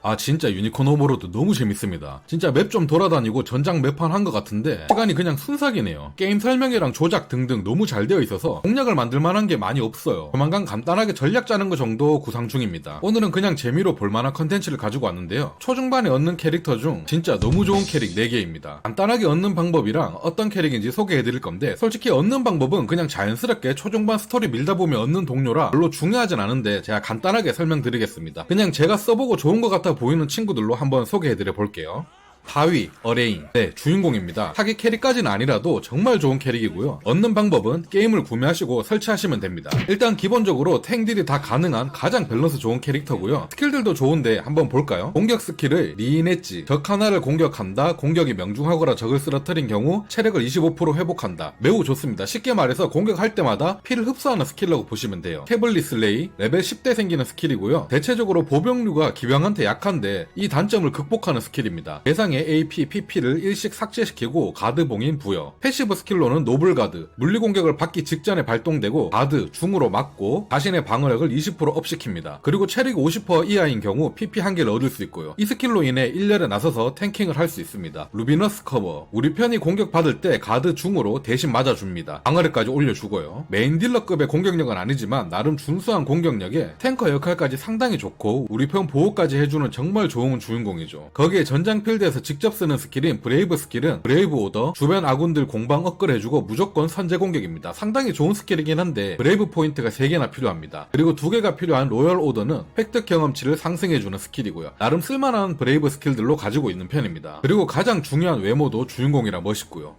아 진짜 유니콘 오버로드 너무 재밌습니다. 진짜 맵 좀 돌아다니고 전장 맵판 한 것 같은데 시간이 그냥 순삭이네요. 게임 설명이랑 조작 등등 너무 잘 되어 있어서 공략을 만들 만한 게 많이 없어요. 조만간 간단하게 전략 짜는 거 정도 구상 중입니다. 오늘은 그냥 재미로 볼만한 컨텐츠를 가지고 왔는데요. 초중반에 얻는 캐릭터 중 진짜 너무 좋은 캐릭 4개입니다. 간단하게 얻는 방법이랑 어떤 캐릭인지 소개해드릴 건데 솔직히 얻는 방법은 그냥 자연스럽게 초중반 스토리 밀다 보면 얻는 동료라 별로 중요하진 않은데 제가 간단하게 설명드리겠습니다. 그냥 제가 써보고 좋은 것 같아 보이는 친구들로 한번 소개해드려 볼게요. 바위, 어레인. 네, 주인공입니다. 사기 캐릭까지는 아니라도 정말 좋은 캐릭이고요. 얻는 방법은 게임을 구매하시고 설치하시면 됩니다. 일단 기본적으로 탱딜이 다 가능한 가장 밸런스 좋은 캐릭터고요. 스킬들도 좋은데 한번 볼까요? 공격 스킬을 리인했지. 적 하나를 공격한다. 공격이 명중하거나 적을 쓰러뜨린 경우 체력을 25% 회복한다. 매우 좋습니다. 쉽게 말해서 공격할 때마다 피를 흡수하는 스킬이라고 보시면 돼요. 태블리 슬레이, 레벨 10대 생기는 스킬이고요. 대체적으로 보병류가 기병한테 약한데 이 단점을 극복하는 스킬입니다. 대상 AP, PP를 일씩 삭제시키고 가드 봉인 부여. 패시브 스킬로는 노블 가드, 물리 공격을 받기 직전에 발동되고 가드, 중으로 맞고 자신의 방어력을 20% 업시킵니다. 그리고 체력이 50% 이하인 경우 PP 한 개를 얻을 수 있고요. 이 스킬로 인해 1렬에 나서서 탱킹을 할 수 있습니다. 루비너스 커버, 우리 편이 공격받을 때 가드 중으로 대신 맞아줍니다. 방어력까지 올려주고요. 메인 딜러급의 공격력은 아니지만 나름 준수한 공격력에 탱커 역할까지 상당히 좋고 우리 편 보호까지 해주는 정말 좋은 주인공이죠. 거기에 전장 필드에서 직접 쓰는 스킬인 브레이브 스킬은 브레이브 오더, 주변 아군들 공방 업글 해주고 무조건 선제 공격입니다. 상당히 좋은 스킬이긴 한데 브레이브 포인트가 3개나 필요합니다. 그리고 2개가 필요한 로열 오더는 획득 경험치를 상승해주는 스킬이고요. 나름 쓸만한 브레이브 스킬들로 가지고 있는 편입니다. 그리고 가장 중요한 외모도 주인공이라 멋있고요.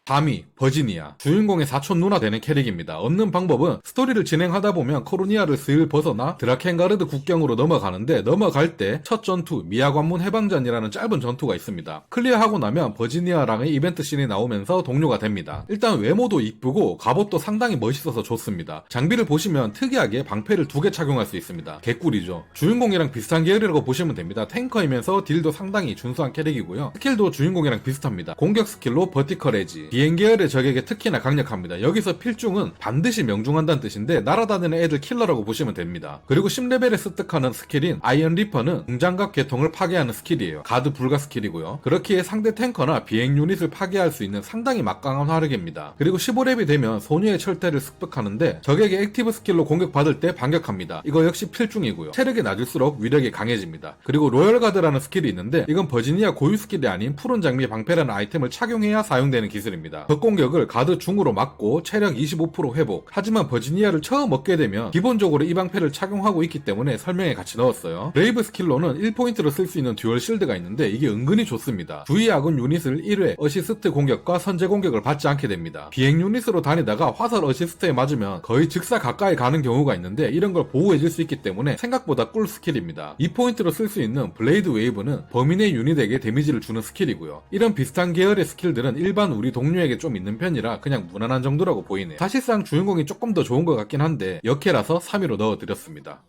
다미, 버지니아. 주인공의 사촌 누나 되는 캐릭입니다. 얻는 방법은 스토리를 진행하다 보면 코르니아를 슬 벗어나 드라켄가르드 국경으로 넘어가는데 넘어갈 때 첫 전투, 미아 관문 해방전이라는 짧은 전투가 있습니다. 클리어하고 나면 버지니아랑의 이벤트 씬이 나오면서 동료가 됩니다. 일단 외모도 이쁘고 갑옷도 상당히 멋있어서 좋습니다. 장비를 보시면 특이하게 방패를 2개 착용할 수 있습니다. 개꿀이죠. 주인공이랑 비슷한 계열이라고 보시면 됩니다. 탱커이면서 딜도 상당히 준수한 캐릭이고요. 스킬도 주인공이랑 비슷합니다. 공격 스킬로 버티컬 에지. 비행 계열의 적에게 특히나 강력합니다. 여기서 필중은 반드시 명중한다는 뜻인데 날아다니는 애들 킬러라고 보시면 됩니다. 그리고 10레벨에 습득하는 스킬인 아이언 리퍼는 중장갑 계통을 파괴하는 스킬이에요. 가드 불가 스킬이고요. 그렇기에 상대 탱커나 비행 유닛을 파괴할 수 있는 상당히 막강한 화력입니다. 그리고 15렙이 되면 소녀의 철퇴를 습득하는데 적에게 액티브 스킬로 공격받을 때 반격합니다. 이거 역시 필중이고요. 체력이 낮을수록 위력이 강해집니다. 그리고 로열 가드라는 스킬이 있는데 이건 버지니아 고유 스킬이 아닌 푸른 장미 방패라는 아이템을 착용해야 사용되는 기술입니다. 적 공격을 가드 중으로 맞고 체력 25% 회복. 하지만 버지니아를 처음 얻게 되면 기본적으로 이 방패를 착용하고 있기 때문에 설명에 같이 넣었어요. 브레이브 스킬로는 1포인트로 쓸 수 있는 듀얼 실드가 있는데 이게 은근히 좋습니다. 주위 아군 유닛을 1회 어시스트 공격과 선제 공격을 받지 않게 됩니다. 비행 유닛으로 다니다가 화살 어시스트에 맞으면 거의 즉사 가까이 가는 경우가 있는데 이런 걸 보호해줄 수 있기 때문에 생각보다 꿀 스킬입니다. 2포인트로 쓸 수 있는 블레이드 웨이브는 범인의 유닛에게 데미지를 주는 스킬이고요. 이런 비슷한 계열의 스킬들은 일반 우리 동료에게 좀 있는 편이라 그냥 무난한 정도라고 보이네요. 사실상 주인공이 조금 더 좋은 것 같긴 한데 역해라서 3위로 넣어드렸습니다.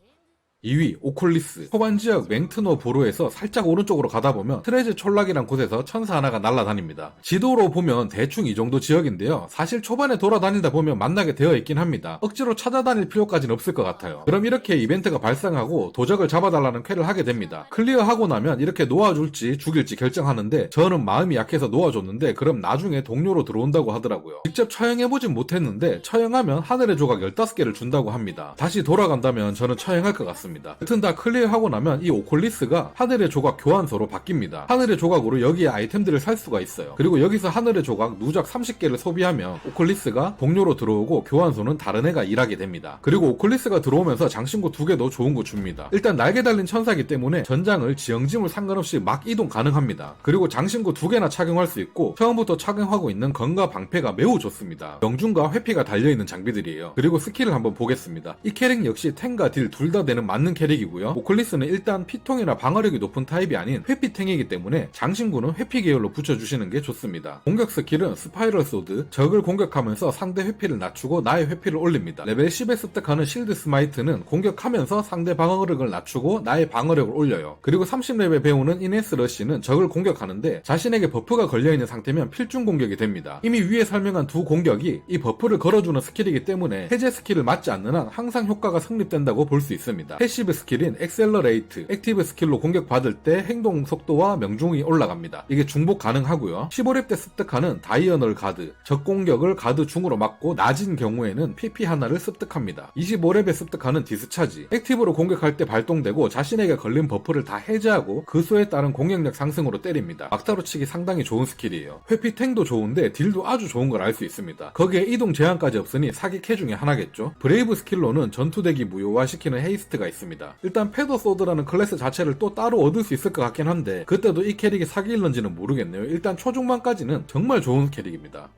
2위 오콜리스. 초반지역 맹트노 보로에서 살짝 오른쪽으로 가다보면 트레즈 촌락이란 곳에서 천사 하나가 날아다닙니다. 지도로 보면 대충 이 정도 지역인데요. 사실 초반에 돌아다니다 보면 만나게 되어 있긴 합니다. 억지로 찾아다닐 필요까지는 없을 것 같아요. 그럼 이렇게 이벤트가 발생하고 도적을 잡아달라는 퀘를 하게 됩니다. 클리어하고 나면 이렇게 놓아줄지 죽일지 결정하는데 저는 마음이 약해서 놓아줬는데 그럼 나중에 동료로 들어온다고 하더라고요. 직접 처형해보진 못했는데 처형하면 하늘의 조각 15개를 준다고 합니다. 다시 돌아간다면 저는 처형할 것 같습니다. 여튼 다 클리어하고 나면 이 오콜리스가 하늘의 조각 교환소로 바뀝니다. 하늘의 조각으로 여기에 아이템들을 살 수가 있어요. 그리고 여기서 하늘의 조각 누적 30개를 소비하면 오콜리스가 동료로 들어오고 교환소는 다른 애가 일하게 됩니다. 그리고 오콜리스가 들어오면서 장신구 2개도 좋은 거 줍니다. 일단 날개 달린 천사기 때문에 전장을 지형지물 상관없이 막 이동 가능합니다. 그리고 장신구 2개나 착용할 수 있고 처음부터 착용하고 있는 건과 방패가 매우 좋습니다. 명중과 회피가 달려있는 장비들이에요. 그리고 스킬을 한번 보겠습니다. 이 캐릭 역시 탱과 딜 둘 다 되는 맞는 캐릭이고요. 오클리스는 일단 피통이나 방어력이 높은 타입이 아닌 회피탱이기 때문에 장신구는 회피 계열로 붙여주시는 게 좋습니다. 공격 스킬은 스파이럴 소드, 적을 공격하면서 상대 회피를 낮추고 나의 회피를 올립니다. 레벨 10에 습득하는 실드 스마이트는 공격하면서 상대 방어력을 낮추고 나의 방어력을 올려요. 그리고 30레벨 배우는 이네스 러쉬는 적을 공격하는데 자신에게 버프가 걸려있는 상태면 필중 공격이 됩니다. 이미 위에 설명한 두 공격이 이 버프를 걸어주는 스킬이기 때문에 해제 스킬을 맞지 않는 한 항상 효과가 성립된다고 볼 수 있습니다. 패시브 스킬인 엑셀러레이트, 액티브 스킬로 공격받을 때 행동 속도와 명중이 올라갑니다. 이게 중복 가능하고요. 15렙 때 습득하는 다이어널 가드, 적 공격을 가드 중으로 막고 낮은 경우에는 PP 하나를 습득합니다. 25렙에 습득하는 디스차지, 액티브로 공격할 때 발동되고 자신에게 걸린 버프를 다 해제하고 그 수에 따른 공격력 상승으로 때립니다. 막타로 치기 상당히 좋은 스킬이에요. 회피탱도 좋은데 딜도 아주 좋은 걸 알 수 있습니다. 거기에 이동 제한까지 없으니 사기 캐 중에 하나겠죠. 브레이브 스킬로는 전투대기 무효화시키는 헤이스트가 있습니다. 일단 패더 소드라는 클래스 자체를 또 따로 얻을 수 있을 것 같긴 한데 그때도 이 캐릭이 사기일런지는 모르겠네요. 일단 초중반까지는 정말 좋은 캐릭입니다.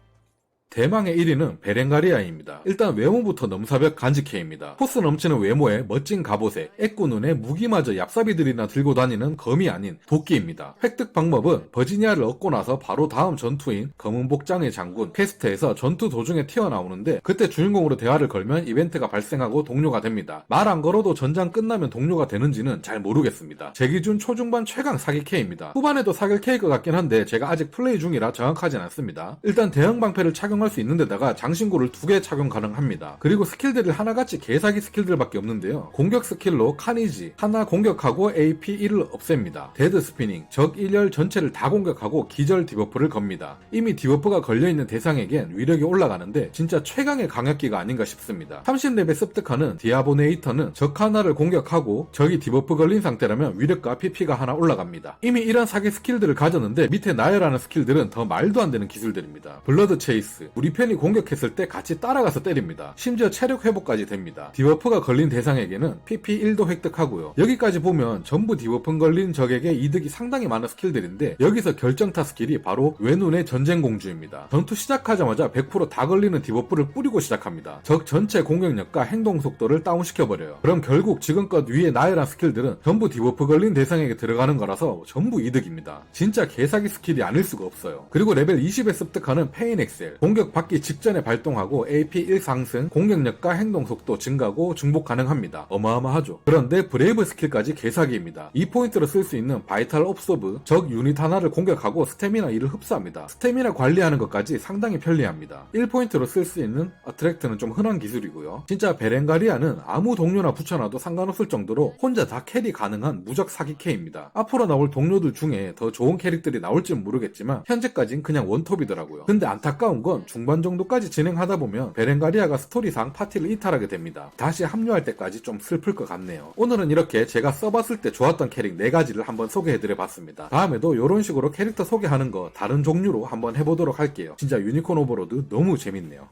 대망의 1위는 베렌가리아입니다. 일단 외모부터 넘사벽 간직해입니다. 포스 넘치는 외모에 멋진 갑옷에 애꾸 눈에 무기마저 얍삽이들이나 들고 다니는 검이 아닌 도끼입니다. 획득 방법은 버지니아를 얻고 나서 바로 다음 전투인 검은 복장의 장군 퀘스트에서 전투 도중에 튀어나오는데 그때 주인공으로 대화를 걸면 이벤트가 발생하고 동료가 됩니다. 말 안 걸어도 전장 끝나면 동료가 되는지는 잘 모르겠습니다. 제 기준 초중반 최강 사기 K입니다. 후반에도 사귈 K일 것 같긴 한데 제가 아직 플레이 중이라 정확하진 않습니다. 일단 대형 방패를 착용할 수 있는데다가 장신구를 2개 착용 가능합니다. 그리고 스킬들이 하나같이 개사기 스킬들밖에 없는데요. 공격 스킬로 카니지, 하나 공격하고 AP 1을 없앱니다. 데드 스피닝, 적 1열 전체를 다 공격하고 기절 디버프를 겁니다. 이미 디버프가 걸려있는 대상에겐 위력이 올라가는데 진짜 최강의 강약기가 아닌가 싶습니다. 30렙에 습득하는 디아보네이터는 적 하나를 공격하고 적이 디버프 걸린 상태라면 위력과 PP가 하나 올라갑니다. 이미 이런 사기 스킬들을 가졌는데 밑에 나열하는 스킬들은 더 말도 안 되는 기술들입니다. 블러드 체이스, 우리 편이 공격했을 때 같이 따라가서 때립니다. 심지어 체력 회복까지 됩니다. 디버프가 걸린 대상에게는 PP 1도 획득하고요. 여기까지 보면 전부 디버프 걸린 적에게 이득이 상당히 많은 스킬들인데 여기서 결정타 스킬이 바로 외눈의 전쟁공주입니다. 전투 시작하자마자 100% 다 걸리는 디버프를 뿌리고 시작합니다. 적 전체 공격력과 행동 속도를 다운시켜버려요. 그럼 결국 지금껏 위에 나열한 스킬들은 전부 디버프 걸린 대상에게 들어가는 거라서 전부 이득입니다. 진짜 개사기 스킬이 아닐 수가 없어요. 그리고 레벨 20에 습득하는 페인 엑셀, 공격 받기 직전에 발동하고 AP 1 상승, 공격력과 행동 속도 증가고 중복 가능합니다. 어마어마하죠. 그런데 브레이브 스킬까지 개사기입니다. 이 포인트로 쓸 수 있는 바이탈 옵서브, 적 유닛 하나를 공격하고 스태미나 1을 흡수합니다. 스태미나 관리하는 것까지 상당히 편리합니다. 1포인트로 쓸 수 있는 어트랙트는 좀 흔한 기술이고요. 진짜 베렌가리아는 아무 동료나 붙여놔도 상관없을 정도로 혼자 다 캐리 가능한 무적 사기 K입니다. 앞으로 나올 동료들 중에 더 좋은 캐릭들이 나올지는 모르겠지만 현재까진 그냥 원톱이더라고요. 근데 안타까운 건 중반 정도까지 진행하다 보면 베렌가리아가 스토리상 파티를 이탈하게 됩니다. 다시 합류할 때까지 좀 슬플 것 같네요. 오늘은 이렇게 제가 써봤을 때 좋았던 캐릭 4가지를 한번 소개해드려봤습니다. 다음에도 이런 식으로 캐릭터 소개하는 거 다른 종류로 한번 해보도록 할게요. 진짜 유니콘 오버로드 너무 재밌네요.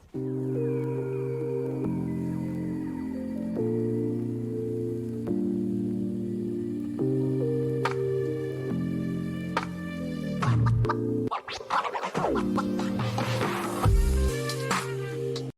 What?